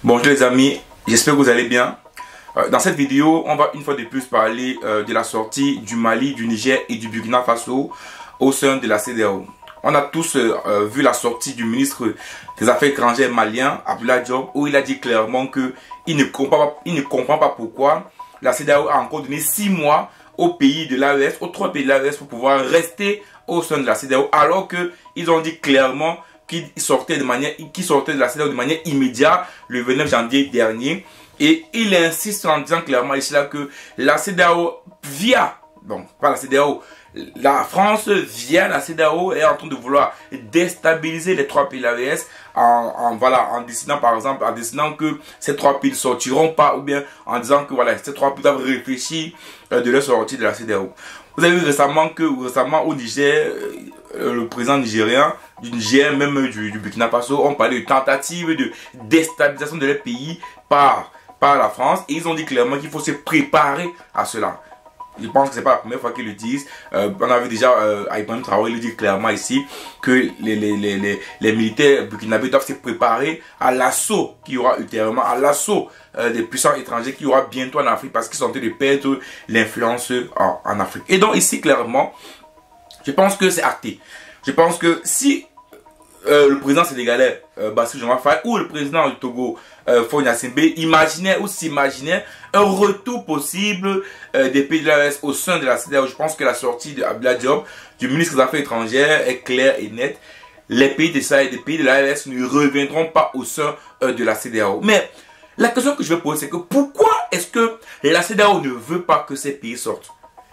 Bonjour les amis, j'espère que vous allez bien. Dans cette vidéo, on va une fois de plus parler de la sortie du Mali, du Niger et du Burkina Faso au sein de la CEDEAO. On a tous vu la sortie du ministre des Affaires étrangères malien, Abdoulaye Diop, où il a dit clairement qu'il ne comprend pas pourquoi la CEDEAO a encore donné 6 mois aux pays de l'AES, aux 3 pays de l'AES pour pouvoir rester au sein de la CEDEAO, alors qu'ils ont dit clairement qui sortait de la CEDEAO de manière immédiate le 29 janvier dernier. Et il insiste en disant clairement ici là que la CEDEAO pas la CEDEAO, la France via la CEDEAO est en train de vouloir déstabiliser les 3 pays de l'AES en décidant par exemple, que ces 3 pays ne sortiront pas, ou bien en disant que voilà, ces 3 pays doivent réfléchir de leur sortie de la CEDEAO. Vous avez vu récemment au Niger, le président nigérien, du Niger, même du Burkina Faso, ont parlé de tentatives de déstabilisation de leur pays par la France. Et ils ont dit clairement qu'il faut se préparer à cela. Je pense que ce n'est pas la première fois qu'ils le disent. On avait déjà Ibrahim Traoré le dit clairement ici que les militaires burkinabés doivent se préparer à l'assaut qu'il y aura ultérieurement, à l'assaut des puissants étrangers qu'il y aura bientôt en Afrique, parce qu'ils sont en train de perdre l'influence en Afrique. Et donc ici clairement, je pense que c'est acté. Je pense que si le président sénégalais Bassirou Diomaye Faye ou le président du Togo Faure Gnassingbé s'imaginait un retour possible des pays de l'AES au sein de la CEDEAO, je pense que la sortie de Abdoulaye Diop, du ministre des Affaires étrangères, est claire et nette. Les pays de l'AES ne reviendront pas au sein de la CEDEAO. Mais la question que je vais poser, c'est que pourquoi est-ce que la CEDEAO ne veut pas que ces pays sortent?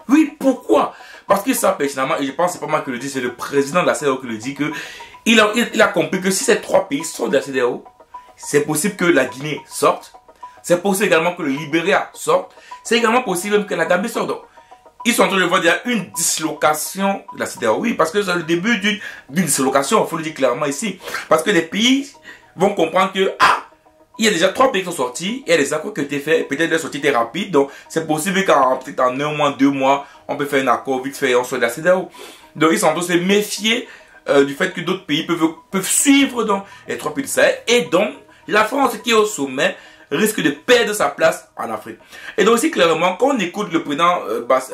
Oui, pourquoi? Parce qu'il sait pertinemment, et je pense que c'est pas moi qui le dis, c'est le président de la CEDEAO qui le dit, que il a compris que si ces 3 pays sortent de la CEDEAO, c'est possible que la Guinée sorte, c'est possible également que le Libéria sorte, c'est également possible que la Gambie sorte. Donc, ils sont en train de voir déjà une dislocation de la CEDEAO. Oui, parce que c'est le début d'une dislocation, il faut le dire clairement ici. Parce que les pays vont comprendre que, il y a déjà 3 pays qui sont sortis, il y a des accords qui ont été faits, peut-être la sortie était rapide, donc c'est possible qu'en 1 mois, 2 mois, on peut faire un accord vite fait et on sort de la CEDEAO. Donc ils sont en train de se méfier du fait que d'autres pays peuvent suivre donc, les 3 pays de Sahel, et donc la France qui est au sommet risque de perdre sa place en Afrique. Et donc aussi clairement, quand on écoute le président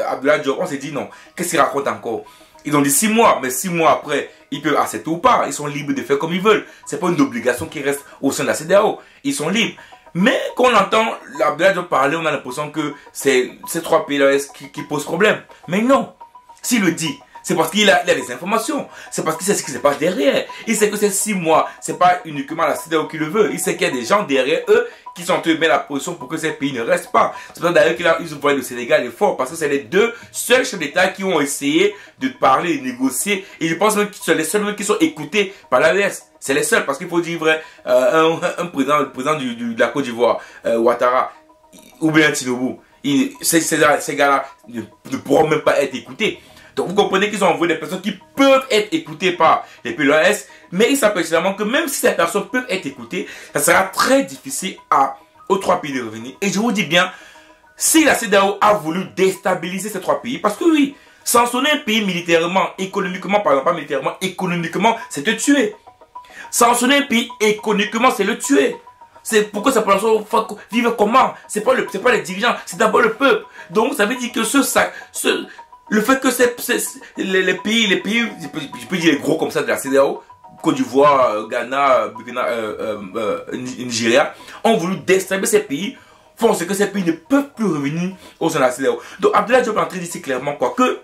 Abdoulaye Diop, on s'est dit non, qu'est-ce qu'il raconte encore? Ils ont dit 6 mois, mais 6 mois après, ils peuvent accepter ou pas. Ils sont libres de faire comme ils veulent. C'est pas une obligation qui reste au sein de la CEDEAO. Ils sont libres. Mais quand on entend Abdoulaye Diop parler, on a l'impression que c'est ces 3 pays-là qui posent problème. Mais non. S'il le dit, c'est parce qu'il a des informations. C'est parce qu'il sait ce qui se passe derrière. Il sait que ces 6 mois, c'est pas uniquement la CEDEAO qui le veut. Il sait qu'il y a des gens derrière eux qui sont en train de mettre la position pour que ces pays ne restent pas. C'est pour ça d'ailleurs qu'ils voient le Sénégal est fort, parce que c'est les 2 seuls chefs d'État qui ont essayé de parler, de négocier. Et je pense même que c'est les seuls qui sont écoutés par l'AES. C'est les seuls, parce qu'il faut dire vrai, le président de la Côte d'Ivoire, Ouattara, ou bien Tinubu, ces gars-là ne pourront même pas être écoutés. Donc vous comprenez qu'ils ont envoyé des personnes qui peuvent être écoutées par les pays de l'AES, mais ils savent pertinemment que même si ces personnes peuvent être écoutées, ça sera très difficile aux 3 pays de revenir. Et je vous dis bien, si la CEDEAO a voulu déstabiliser ces 3 pays, parce que oui, sanctionner un pays militairement, économiquement, pardon, pas militairement, économiquement, c'est te tuer. Sanctionner un pays économiquement, c'est le tuer. C'est pourquoi ça peut vivre comment? C'est pas les dirigeants, c'est d'abord le peuple. Donc ça veut dire que le fait que les pays, je peux dire les gros comme ça de la CEDEAO, Côte d'Ivoire, Ghana, Burkina, Nigeria, ont voulu déstabiliser ces pays, font ce que ces pays ne peuvent plus revenir au sein de la CEDEAO. Donc Abdoulaye Diop est en train de dire clairement quoi, que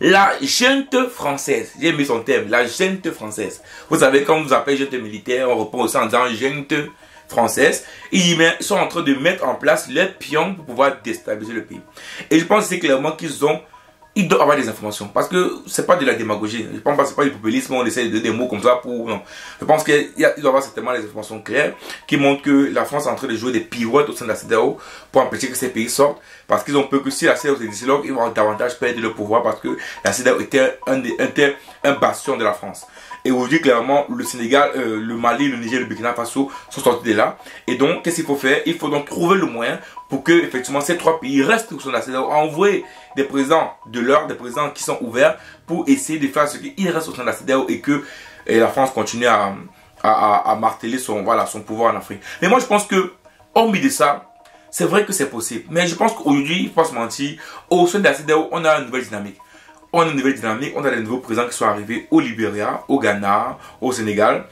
la junte française, j'ai mis son terme, la junte française. Vous savez, quand on vous appelle junte militaire, on reprend aussi en disant junte française. Ils sont en train de mettre en place les pions pour pouvoir déstabiliser le pays. Et je pense c'est clairement ils doivent avoir des informations. Parce que c'est pas de la démagogie. Je pense pas que c'est pas du populisme, on essaie de des mots comme ça pour... Non. Je pense qu'il doit avoir certainement des informations claires qui montrent que la France est en train de jouer des pirouettes au sein de la CEDEAO pour empêcher que ces pays sortent. Parce qu'ils ont peur que si la CEDEAO se disloque, ils vont davantage perdre le pouvoir, parce que la CEDEAO était un bastion de la France. Et aujourd'hui, clairement, le Sénégal, le Mali, le Niger, le Burkina Faso sont sortis de là. Et donc, qu'est-ce qu'il faut faire? Il faut donc trouver le moyen pour que, effectivement, ces 3 pays restent sur la CEDEAO, envoyer des présidents des présidents qui sont ouverts pour essayer de faire ce qu'ils restent au sein de la CEDEAO, et que la France continue à à marteler son pouvoir en Afrique. Mais moi je pense que, hormis de ça, c'est vrai que c'est possible. Mais je pense qu'aujourd'hui, il ne faut pas se mentir, au sein de la CEDEAO, on a une nouvelle dynamique. On a une nouvelle dynamique, on a des nouveaux présidents qui sont arrivés au Libéria, au Ghana, au Sénégal.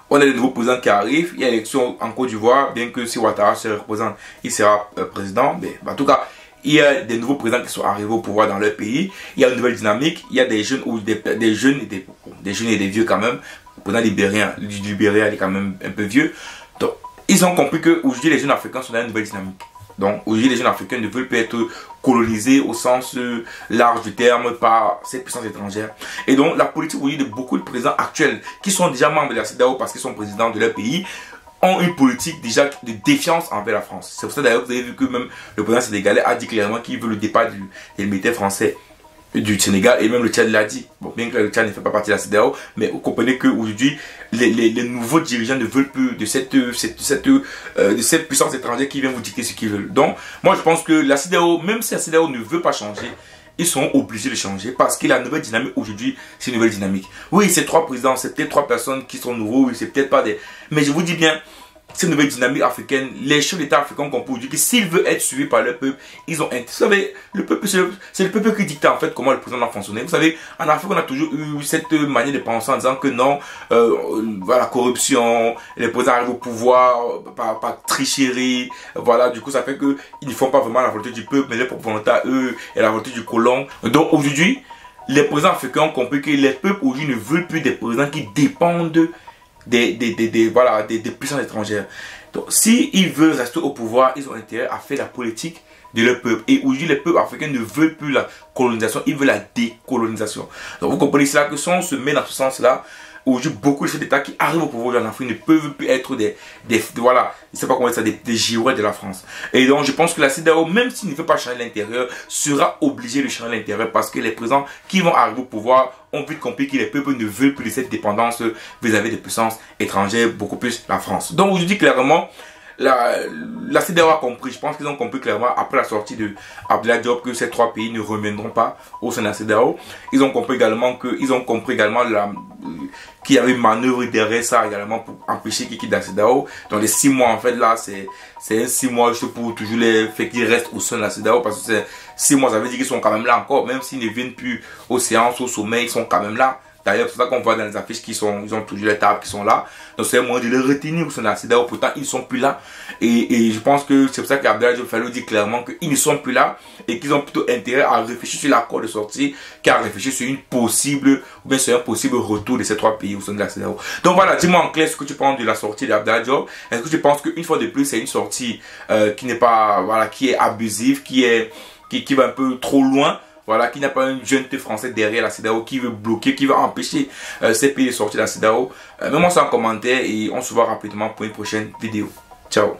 On a des nouveaux présidents qui arrivent. Il y a l'élection en Côte d'Ivoire, bien que si Ouattara se représente, il sera président. Mais en tout cas, il y a des nouveaux présidents qui sont arrivés au pouvoir dans leur pays. Il y a une nouvelle dynamique. Il y a des jeunes ou des jeunes et des vieux quand même. Le président libérien, du Libéria, il est quand même un peu vieux. Donc, ils ont compris qu'aujourd'hui, les jeunes africains sont dans une nouvelle dynamique. Donc, aujourd'hui, les jeunes africains ne veulent plus être colonisés au sens large du terme par ces puissances étrangères. Et donc, la politique aujourd'hui de beaucoup de présidents actuels qui sont déjà membres de la CEDEAO parce qu'ils sont présidents de leur pays ont une politique déjà de défiance envers la France. C'est pour ça d'ailleurs que vous avez vu que même le président sénégalais a dit clairement qu'il veut le départ des militaires français du Sénégal, et même le Tchad l'a dit. Bon, bien que le Tchad ne fait pas partie de la CEDEAO, mais vous comprenez qu'aujourd'hui, les nouveaux dirigeants ne veulent plus de cette puissance étrangère qui vient vous dicter ce qu'ils veulent. Donc, moi je pense que la CEDEAO, même si la CEDEAO ne veut pas changer, ils sont obligés de changer parce que la nouvelle dynamique aujourd'hui, c'est une nouvelle dynamique. Oui, c'est 3 présidents, c'est peut-être 3 personnes qui sont nouveaux, oui, c'est peut-être pas des... Mais je vous dis bien, cette nouvelle dynamique africaine, les chefs d'État africains ont compris que s'ils veulent être suivis par leur peuple, ils ont... Vous savez, le peuple, c'est le peuple qui dicte en fait comment le président doit fonctionner. Vous savez, en Afrique, on a toujours eu cette manière de penser en disant que non, voilà, corruption, les présidents arrivent au pouvoir par tricherie, voilà, du coup, ça fait qu'ils ne font pas vraiment la volonté du peuple, mais leur propre volonté à eux et la volonté du colon. Donc aujourd'hui, les présidents africains ont compris que les peuples aujourd'hui ne veulent plus des présidents qui dépendent des puissances étrangères. Donc, s'ils veulent rester au pouvoir, ils ont intérêt à faire la politique de leur peuple. Et aujourd'hui, les peuples africains ne veulent plus la colonisation, ils veulent la décolonisation. Donc, vous comprenez cela que si on se met dans ce sens-là, aujourd'hui, beaucoup de chefs d'État qui arrivent au pouvoir en Afrique ne peuvent plus être voilà, je ne sais pas comment dire ça, des girouettes de la France. Et donc, je pense que la CEDEAO, même s'il ne veut pas changer l'intérieur, sera obligé de changer l'intérieur parce que les présidents qui vont arriver au pouvoir ont vite compris que les peuples ne veulent plus de cette dépendance vis-à-vis des puissances étrangères, beaucoup plus la France. Donc, je dis clairement, la CEDEAO a compris, je pense qu'ils ont compris clairement après la sortie de Abdoulaye Diop que ces 3 pays ne reviendront pas au sein de la CEDEAO. Ils ont compris également qu'il y avait une manœuvre derrière ça également pour empêcher qu'ils quittent la CEDEAO. Dans les 6 mois en fait là, c'est 6 mois juste pour toujours les faire qu'ils restent au sein de la CEDEAO parce que c'est 6 mois, ça veut dire qu'ils sont quand même là encore, même s'ils ne viennent plus aux séances, au sommet, ils sont quand même là. D'ailleurs, c'est ça qu'on voit dans les affiches ils ont toujours les tables qui sont là. Donc c'est un moyen de les retenir au sein de la CEDEAO. Pourtant, ils ne sont plus là. Et je pense que c'est pour ça qu'Abdoulaye Diop Fallo dit clairement qu'ils ne sont plus là et qu'ils ont plutôt intérêt à réfléchir sur l'accord de sortie qu'à réfléchir sur une possible ou bien sur un possible retour de ces 3 pays au sein de la CEDEAO. Donc voilà, dis-moi en clair ce que tu penses de la sortie d'Abdoulaye Diop. Est-ce que tu penses qu'une fois de plus, c'est une sortie qui n'est pas, voilà, qui est abusive, qui va un peu trop loin? Voilà, qui n'a pas une jeune française derrière la CEDEAO qui veut bloquer, qui veut empêcher ces pays de sortir de la CEDEAO. Mets-moi ça en commentaire et on se voit rapidement pour une prochaine vidéo. Ciao.